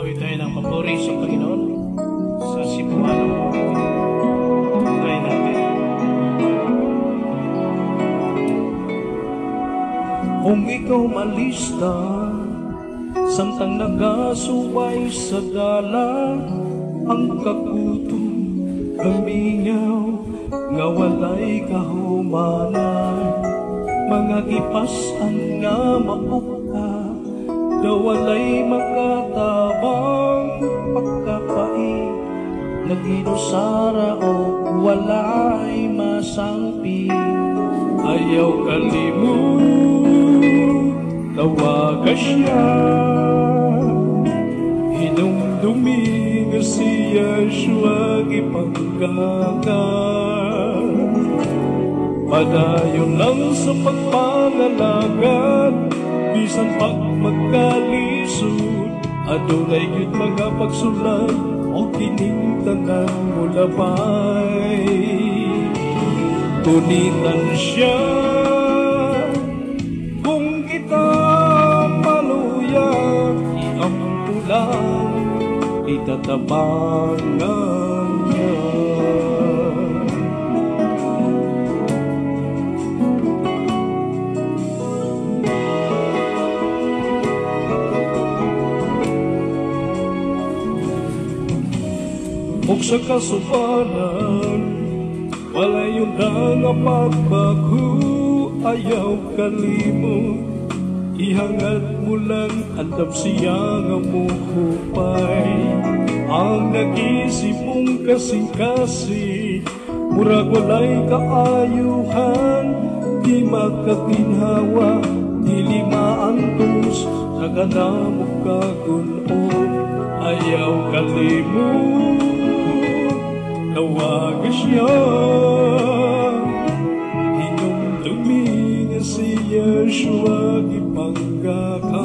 Awit tayo ng papuri sa Panginoon sa Cebuano po. Try natin. Kung ikaw malista, samtang nagasuway sa dala, ang kakutom kamingaw, nga walay kahumanan. Mga gipasan nga mapukta, dawalay makatabang pagkapai, naginusara o walay masangpi. Ayaw kalimut, tawaga siya, hinumdumi nga siya siya ipagkaka. Padayon lang sa pagpangalagad, bisan pag magkalisod, adunay gyud mga pagsulat o kining tanan mo labay. Kunitan siya kung kita paluya, iampulan itatabangan niya. Ug sa kasubanan, walay yung nga pagbago, ayaw kalimot. Ihangad mo lang, andam siya nga muhupay. Ang nag-isip mong kasing-kasi, murag walay kaayuhan. Di makaginhawa, di limaantos, sa ganamok kagunon. Ayaw kalimot, tawaga siya, hinumdumi nga siya siya ipanggaka.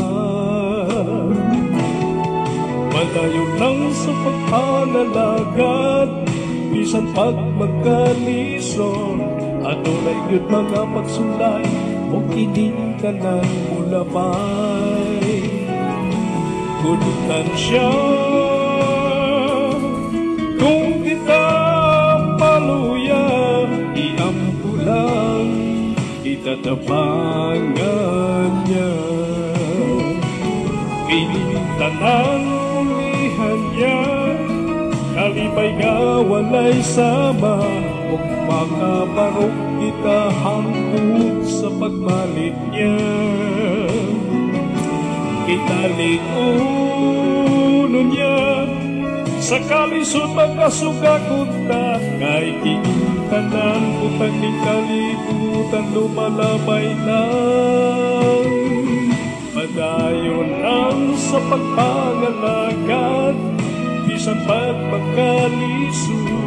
Malayo lang sa pagpangalagad, bisan pag magkalison, adunay gyud mga pagsulay o kining tanan mo labay. Kunutan siya kung kita paluya, iampulan itatabangan niya. Kining tanan ulihan niya, kalipay nga walay sama, ug makabarok kita hangtod sa pagmalit niya. Kitaliuno niya sa kalisod magkasugakot ta, kay kining tanan utang ning kalibutan lumalabay lang. Padayon lang sa pagpangalagad, bisan pagpagkalisod,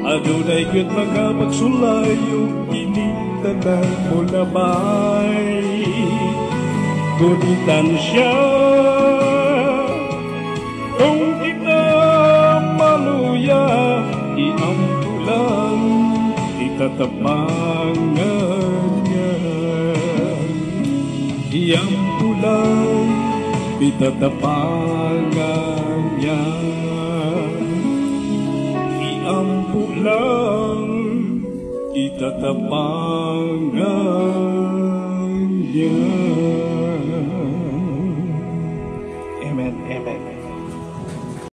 adunay gyud mga magsulayo, kining tanan mo labay. Kunitan siya kung kita maluya, iampulan itatabangan niya. Iampulan itatabangan niya. Iampulan itatabangan niya. Amen. Amen.